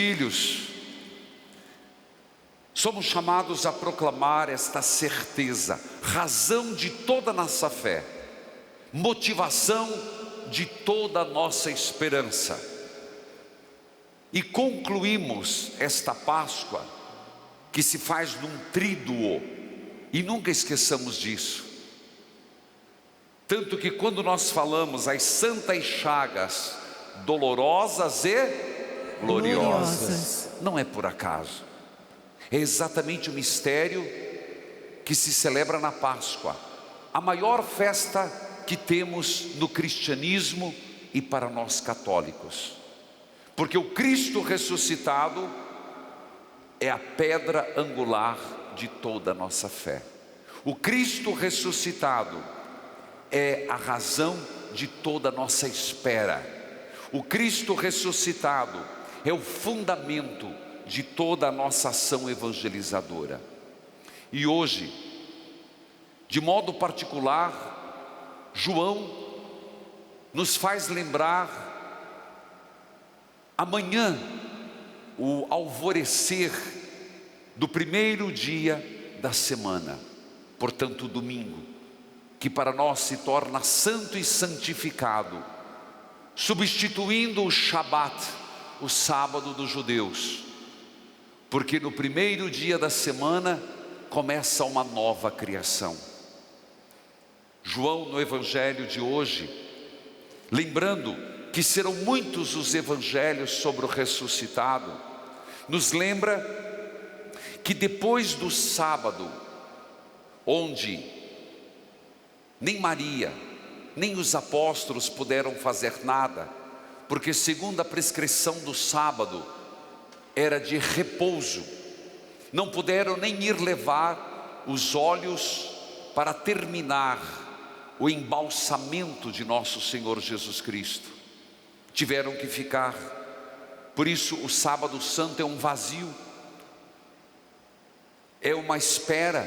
Filhos, somos chamados a proclamar esta certeza, razão de toda a nossa fé, motivação de toda a nossa esperança. E concluímos esta Páscoa, que se faz num tríduo, e nunca esqueçamos disso. Tanto que quando nós falamos as santas chagas, dolorosas e gloriosas, não é por acaso, é exatamente o mistério que se celebra na Páscoa, a maior festa que temos no cristianismo e para nós católicos, porque o Cristo ressuscitado é a pedra angular de toda a nossa fé. O Cristo ressuscitado é a razão de toda a nossa espera. O Cristo ressuscitado é o fundamento de toda a nossa ação evangelizadora. E hoje, de modo particular, João nos faz lembrar amanhã, o alvorecer do primeiro dia da semana, portanto domingo, que para nós se torna santo e santificado, substituindo o Shabat, o sábado dos judeus, porque no primeiro dia da semana começa uma nova criação. João, no evangelho de hoje, lembrando que serão muitos os evangelhos sobre o ressuscitado, nos lembra que depois do sábado, onde nem Maria, nem os apóstolos puderam fazer nada, porque segundo a prescrição do sábado, era de repouso, não puderam nem ir levar os óleos para terminar o embalsamento de nosso Senhor Jesus Cristo, tiveram que ficar. Por isso o sábado santo é um vazio, é uma espera.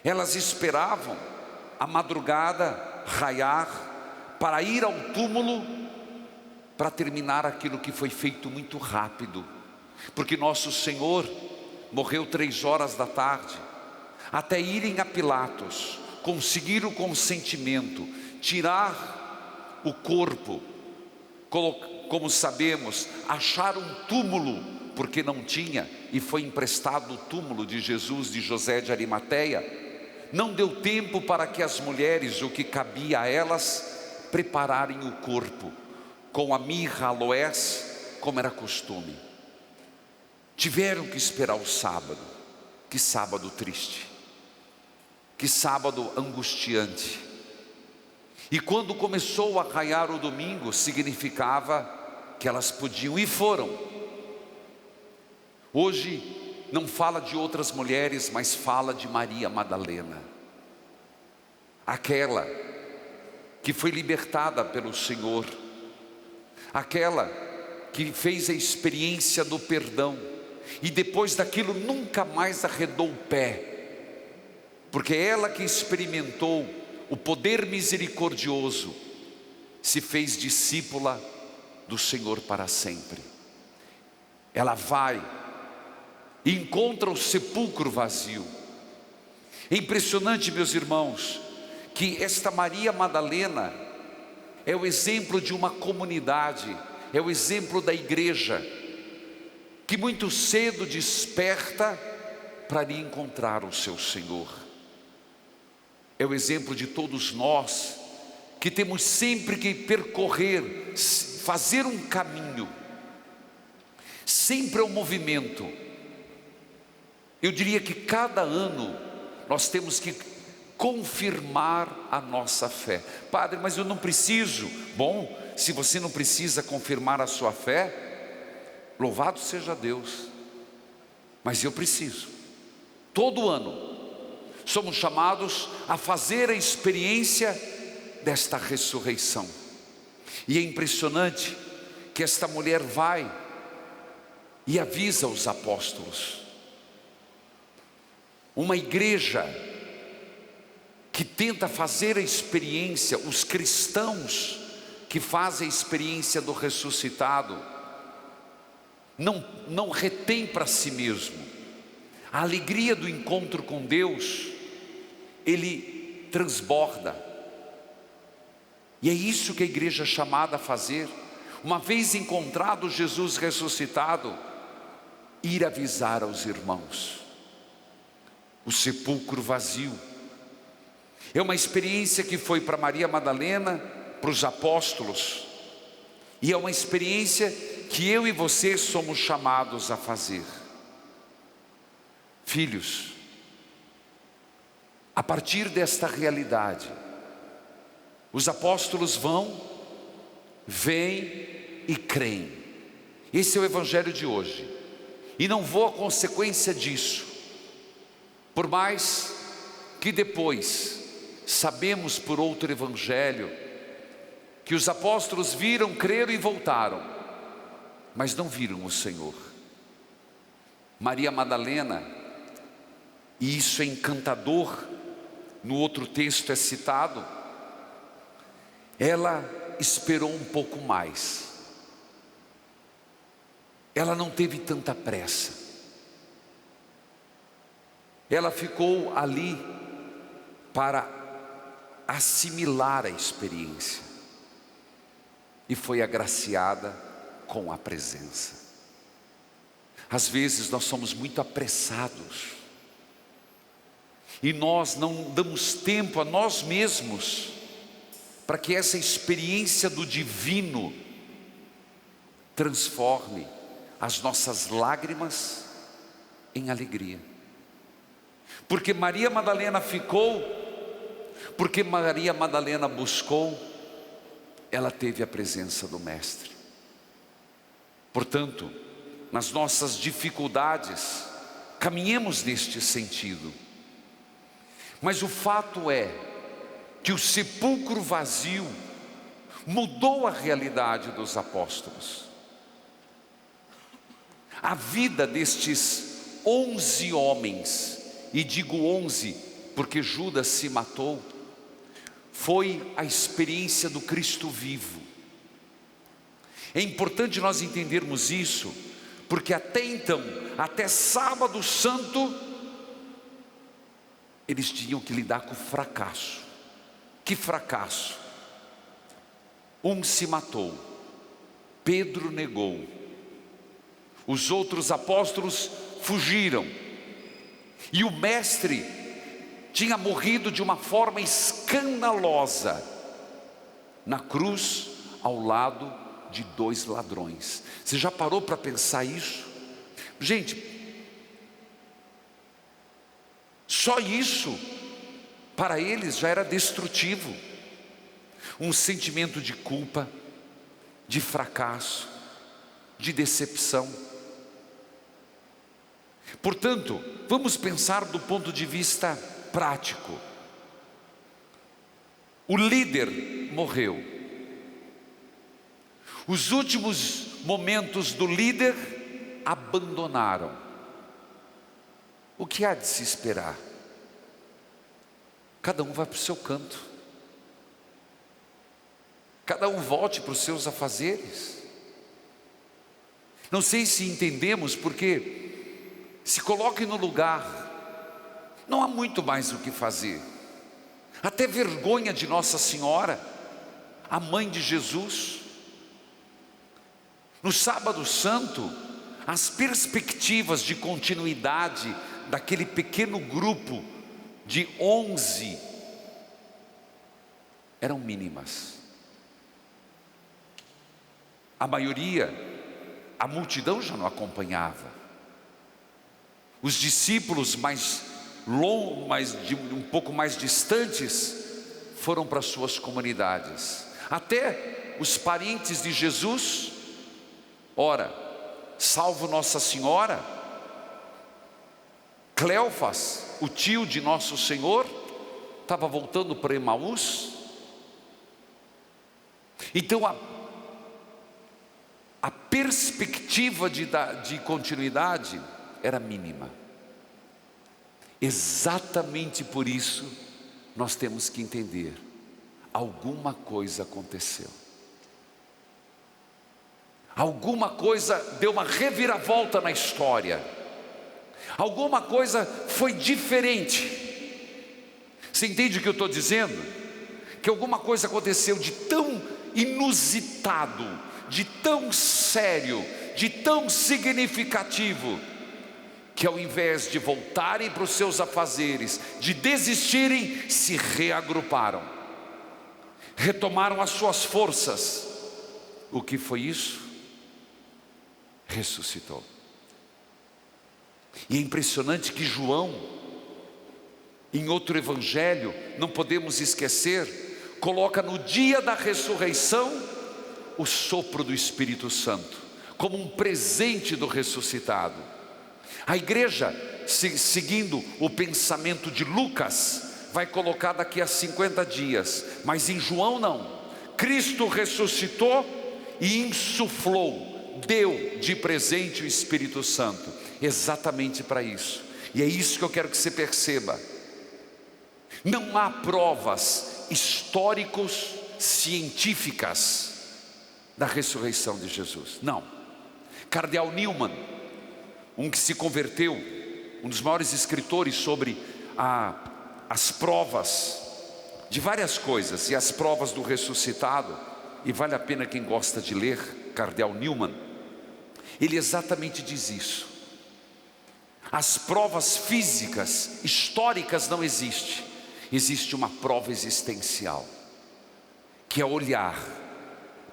Elas esperavam a madrugada raiar para ir ao túmulo, para terminar aquilo que foi feito muito rápido, porque nosso Senhor morreu 3 horas da tarde, até irem a Pilatos, conseguir o consentimento, tirar o corpo, como sabemos, achar um túmulo, porque não tinha, e foi emprestado o túmulo de Jesus, de José de Arimateia. Não deu tempo para que as mulheres, o que cabia a elas, prepararem o corpo, com a mirra, aloés, como era costume. Tiveram que esperar o sábado. Que sábado triste, que sábado angustiante. E quando começou a raiar o domingo, significava que elas podiam, e foram. Hoje não fala de outras mulheres, mas fala de Maria Madalena, aquela que foi libertada pelo Senhor, aquela que fez a experiência do perdão, e depois daquilo nunca mais arredou o pé, porque ela que experimentou o poder misericordioso, se fez discípula do Senhor para sempre. Ela vai e encontra o sepulcro vazio. É impressionante, meus irmãos, que esta Maria Madalena é o exemplo de uma comunidade, é o exemplo da igreja, que muito cedo desperta para ir encontrar o seu Senhor. É o exemplo de todos nós, que temos sempre que percorrer, fazer um caminho, sempre é um movimento. Eu diria que cada ano nós temos que confirmar a nossa fé. Padre, mas eu não preciso. Bom, se você não precisa confirmar a sua fé, louvado seja Deus, mas eu preciso. Todo ano somos chamados a fazer a experiência desta ressurreição. E é impressionante que esta mulher vai e avisa os apóstolos. Uma igreja que tenta fazer a experiência, os cristãos que fazem a experiência do ressuscitado, não retém para si mesmo. A alegria do encontro com Deus, ele transborda. E é isso que a igreja é chamada a fazer. Uma vez encontrado Jesus ressuscitado, ir avisar aos irmãos. O sepulcro vazio. É uma experiência que foi para Maria Madalena, para os apóstolos. E é uma experiência que eu e você somos chamados a fazer. Filhos, a partir desta realidade, os apóstolos vão, veem e creem. Esse é o evangelho de hoje. E não vou à consequência disso. Por mais que depois sabemos por outro evangelho que os apóstolos viram, creram e voltaram, mas não viram o Senhor. Maria Madalena, e isso é encantador, no outro texto é citado, ela esperou um pouco mais. Ela não teve tanta pressa. Ela ficou ali para assimilar a experiência e foi agraciada com a presença. Às vezes nós somos muito apressados e nós não damos tempo a nós mesmos para que essa experiência do divino transforme as nossas lágrimas em alegria. Porque Maria Madalena ficou, porque Maria Madalena buscou, ela teve a presença do Mestre. Portanto, nas nossas dificuldades, caminhemos neste sentido. Mas o fato é que o sepulcro vazio mudou a realidade dos apóstolos. A vida destes 11 homens, e digo 11 porque Judas se matou, foi a experiência do Cristo vivo. É importante nós entendermos isso, porque até então, até sábado santo, eles tinham que lidar com o fracasso. Que fracasso? Um se matou, Pedro negou, os outros apóstolos fugiram, e o mestre tinha morrido de uma forma escandalosa, na cruz, ao lado de 2 ladrões. Você já parou para pensar isso? Gente, só isso, para eles já era destrutivo. Um sentimento de culpa, de fracasso, de decepção. Portanto, vamos pensar do ponto de vista prático. O líder morreu. Os últimos momentos do líder abandonaram. O que há de se esperar? Cada um vai para o seu canto. Cada um volte para os seus afazeres. Não sei se entendemos, porque se coloque no lugar. Não há muito mais o que fazer. Até vergonha de Nossa Senhora, a mãe de Jesus. No sábado santo, as perspectivas de continuidade daquele pequeno grupo de 11 eram mínimas. A maioria, a multidão já não acompanhava. Os discípulos um pouco mais distantes, foram para suas comunidades. Até os parentes de Jesus, ora, salvo Nossa Senhora, Cleofas, o tio de Nosso Senhor, estava voltando para Emaús. Então a perspectiva de continuidade era mínima. Exatamente por isso nós temos que entender: alguma coisa aconteceu. Alguma coisa deu uma reviravolta na história. Alguma coisa foi diferente. Você entende o que eu estou dizendo? Que alguma coisa aconteceu de tão inusitado, de tão sério, de tão significativo, que ao invés de voltarem para os seus afazeres, de desistirem, se reagruparam, retomaram as suas forças. O que foi isso? Ressuscitou. E é impressionante que João, em outro evangelho, não podemos esquecer, coloca no dia da ressurreição o sopro do Espírito Santo, como um presente do ressuscitado. A igreja, seguindo o pensamento de Lucas, vai colocar daqui a 50 dias, mas em João não. Cristo ressuscitou e insuflou, deu de presente o Espírito Santo, exatamente para isso. E é isso que eu quero que você perceba. Não há provas históricos, científicas da ressurreição de Jesus, não. Cardeal Newman, um que se converteu, um dos maiores escritores sobre as provas de várias coisas, e as provas do ressuscitado, e vale a pena quem gosta de ler, Cardeal Newman, ele exatamente diz isso. As provas físicas, históricas não existem. Existe uma prova existencial, que é olhar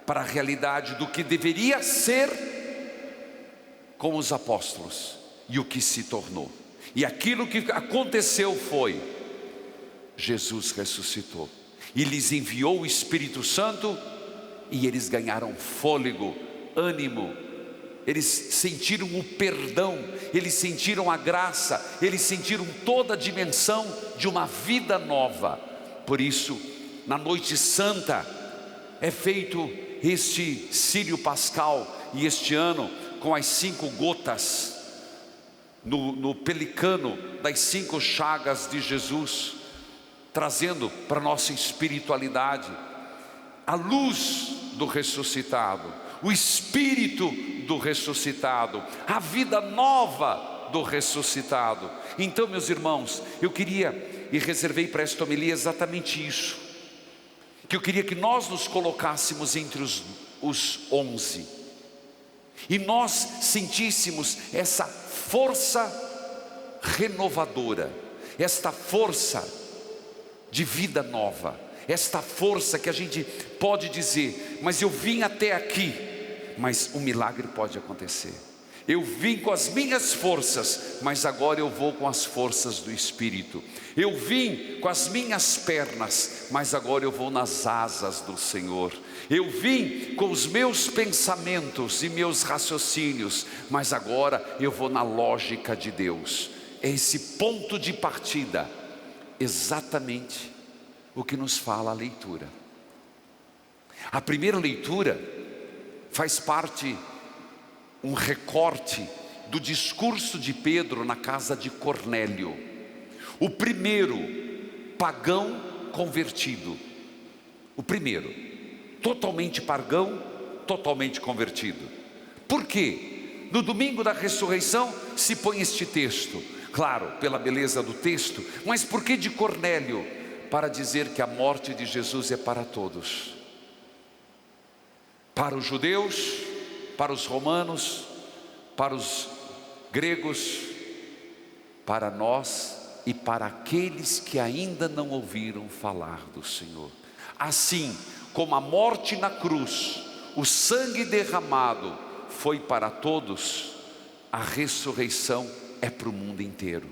para a realidade do que deveria ser com os apóstolos e o que se tornou. E aquilo que aconteceu foi: Jesus ressuscitou e lhes enviou o Espírito Santo, e eles ganharam fôlego, ânimo, eles sentiram o perdão, eles sentiram a graça, eles sentiram toda a dimensão de uma vida nova. Por isso, na noite santa é feito este Círio Pascal, e este ano com as 5 gotas no pelicano das 5 chagas de Jesus, trazendo para a nossa espiritualidade a luz do ressuscitado, o Espírito do ressuscitado, a vida nova do ressuscitado. Então, meus irmãos, eu queria e reservei para esta homilia exatamente isso, que eu queria que nós nos colocássemos entre os 11, e nós sentíssemos essa força renovadora, esta força de vida nova, esta força que a gente pode dizer: mas eu vim até aqui, mas um milagre pode acontecer. Eu vim com as minhas forças, mas agora eu vou com as forças do Espírito. Eu vim com as minhas pernas, mas agora eu vou nas asas do Senhor. Eu vim com os meus pensamentos e meus raciocínios, mas agora eu vou na lógica de Deus. É esse ponto de partida, exatamente o que nos fala a leitura. A primeira leitura faz parte, um recorte do discurso de Pedro na casa de Cornélio, o primeiro pagão convertido, o primeiro, totalmente pagão, totalmente convertido. Por quê? No domingo da ressurreição se põe este texto, claro, pela beleza do texto, mas por que de Cornélio? Para dizer que a morte de Jesus é para todos, para os judeus, para os romanos, para os gregos, para nós e para aqueles que ainda não ouviram falar do Senhor. Assim como a morte na cruz, o sangue derramado foi para todos, a ressurreição é para o mundo inteiro.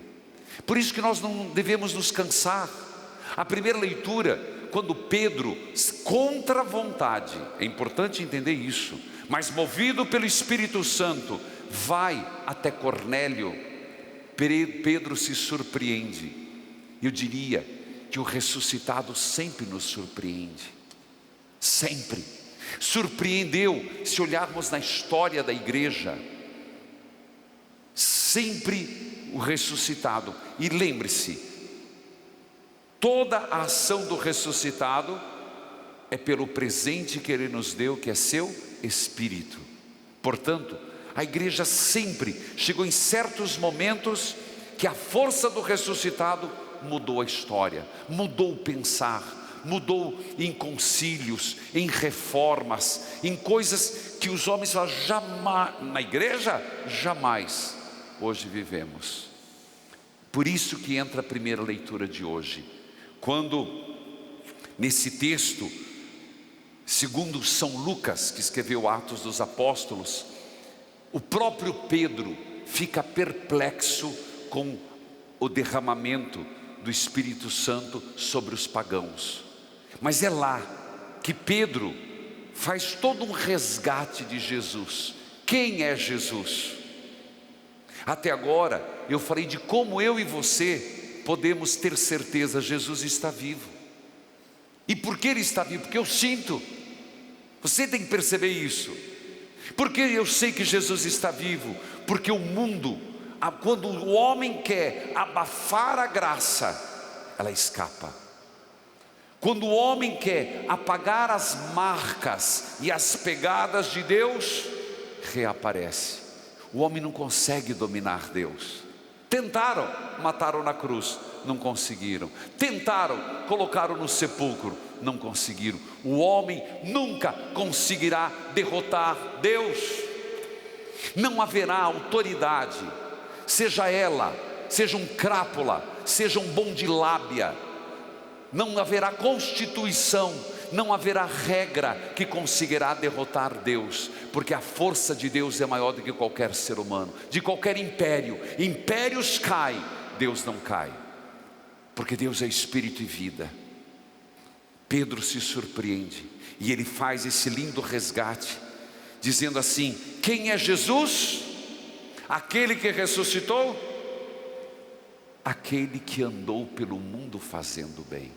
Por isso que nós não devemos nos cansar. A primeira leitura, quando Pedro, contra a vontade, é importante entender isso, mas movido pelo Espírito Santo, vai até Cornélio, Pedro se surpreende. Eu diria que o ressuscitado sempre nos surpreende, sempre. Surpreendeu, se olharmos na história da igreja, sempre o ressuscitado. E lembre-se, toda a ação do ressuscitado é pelo presente que Ele nos deu, que é seu Espírito. Portanto, a igreja sempre chegou em certos momentos que a força do ressuscitado mudou a história, mudou o pensar, mudou em concílios, em reformas, em coisas que os homens falam, jamais, na igreja, jamais, hoje vivemos. Por isso que entra a primeira leitura de hoje, quando nesse texto, segundo São Lucas, que escreveu Atos dos Apóstolos, o próprio Pedro fica perplexo com o derramamento do Espírito Santo sobre os pagãos. Mas é lá que Pedro faz todo um resgate de Jesus. Quem é Jesus? Até agora eu falei de como eu e você podemos ter certeza, Jesus está vivo. E por que Ele está vivo? Porque eu sinto. Você tem que perceber isso. Porque eu sei que Jesus está vivo? Porque o mundo, quando o homem quer abafar a graça, ela escapa. Quando o homem quer apagar as marcas e as pegadas de Deus, reaparece. O homem não consegue dominar Deus. Tentaram, mataram na cruz, não conseguiram. Tentaram, colocaram no sepulcro, não conseguiram. O homem nunca conseguirá derrotar Deus. Não haverá autoridade, seja ela, seja um crápula, seja um bom de lábia. Não haverá constituição, não haverá regra que conseguirá derrotar Deus, porque a força de Deus é maior do que qualquer ser humano, de qualquer império. Impérios caem, Deus não cai, porque Deus é espírito e vida. Pedro se surpreende e ele faz esse lindo resgate, dizendo assim: quem é Jesus? Aquele que ressuscitou? Aquele que andou pelo mundo fazendo bem.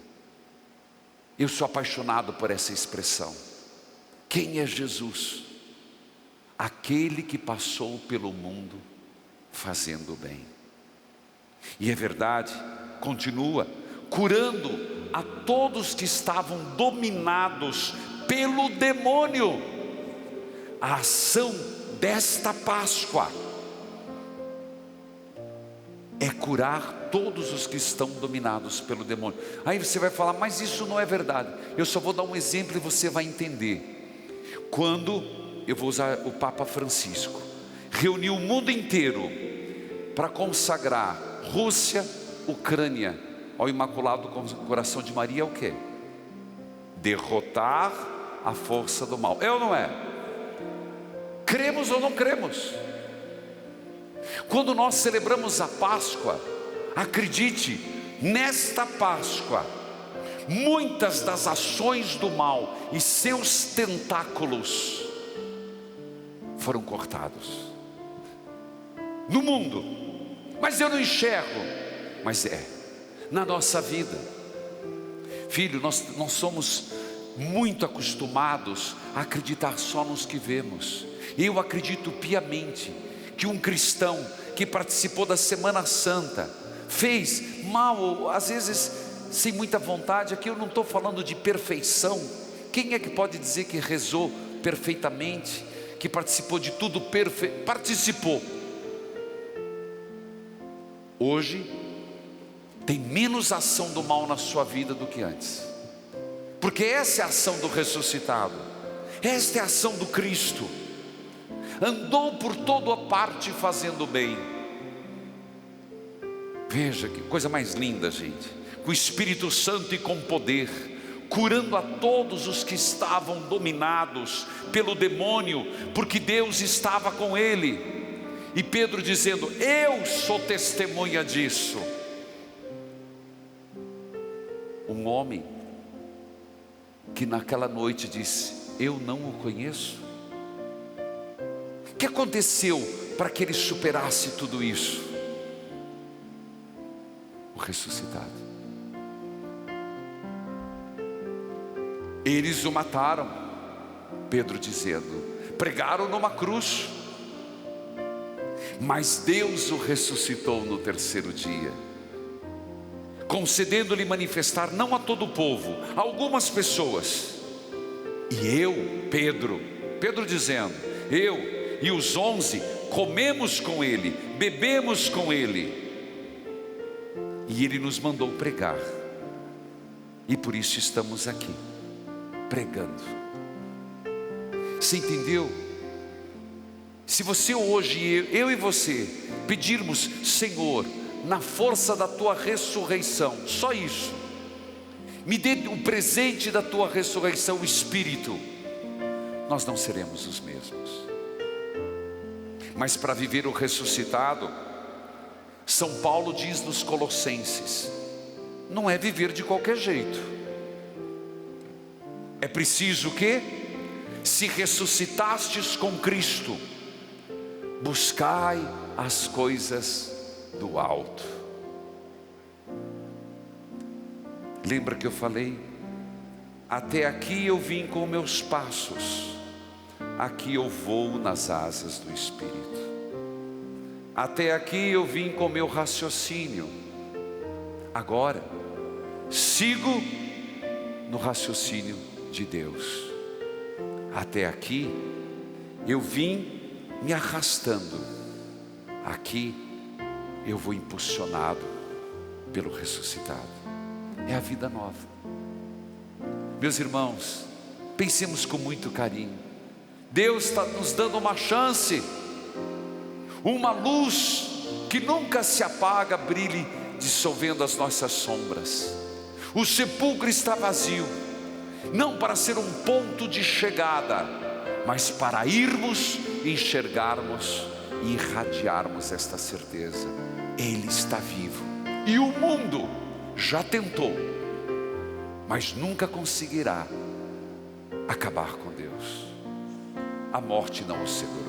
Eu sou apaixonado por essa expressão. Quem é Jesus? Aquele que passou pelo mundo fazendo bem. E é verdade, continua curando a todos que estavam dominados pelo demônio. A ação desta Páscoa é curar todos os que estão dominados pelo demônio. Aí você vai falar, mas isso não é verdade. Eu só vou dar um exemplo e você vai entender. Quando, eu vou usar o Papa Francisco, reuniu o mundo inteiro para consagrar Rússia, Ucrânia ao Imaculado Coração de Maria, é o quê? Derrotar a força do mal. É ou não é? Cremos ou não cremos? Quando nós celebramos a Páscoa, acredite, nesta Páscoa, muitas das ações do mal e seus tentáculos foram cortados no mundo. Mas eu não enxergo. Mas é na nossa vida, filho. Nós somos muito acostumados a acreditar só nos que vemos. Eu acredito piamente que um cristão que participou da Semana Santa fez mal, às vezes sem muita vontade. Aqui eu não estou falando de perfeição. Quem é que pode dizer que rezou perfeitamente, que participou de tudo perfeito? Participou. Hoje tem menos ação do mal na sua vida do que antes, porque essa é a ação do ressuscitado, esta é a ação do Cristo. Andou por toda a parte fazendo bem. Veja que coisa mais linda, gente. Com o Espírito Santo e com poder, curando a todos os que estavam dominados pelo demônio, porque Deus estava com ele. E Pedro dizendo: eu sou testemunha disso. Um homem que naquela noite disse: eu não o conheço. O que aconteceu para que ele superasse tudo isso? O ressuscitado. Eles o mataram, Pedro dizendo, pregaram numa cruz, mas Deus o ressuscitou no terceiro dia, concedendo-lhe manifestar não a todo o povo, a algumas pessoas. E eu, Pedro dizendo, e os 11 comemos com ele, bebemos com ele. E ele nos mandou pregar. E por isso estamos aqui, pregando. Você entendeu? Se você hoje, eu e você, pedirmos: Senhor, na força da tua ressurreição, só isso, me dê o presente da tua ressurreição, o Espírito, nós não seremos os mesmos. Mas para viver o ressuscitado, São Paulo diz nos Colossenses, não é viver de qualquer jeito. É preciso que, se ressuscitastes com Cristo, buscai as coisas do alto. Lembra que eu falei? Até aqui eu vim com meus passos, aqui eu vou nas asas do Espírito. Até aqui eu vim com meu raciocínio, agora sigo no raciocínio de Deus. Até aqui eu vim me arrastando, aqui eu vou impulsionado pelo ressuscitado. É a vida nova. Meus irmãos, pensemos com muito carinho. Deus está nos dando uma chance, uma luz que nunca se apaga, brilhe dissolvendo as nossas sombras. O sepulcro está vazio, não para ser um ponto de chegada, mas para irmos, enxergarmos e irradiarmos esta certeza: Ele está vivo. E o mundo já tentou, mas nunca conseguirá acabar com Deus. A morte não o segurou.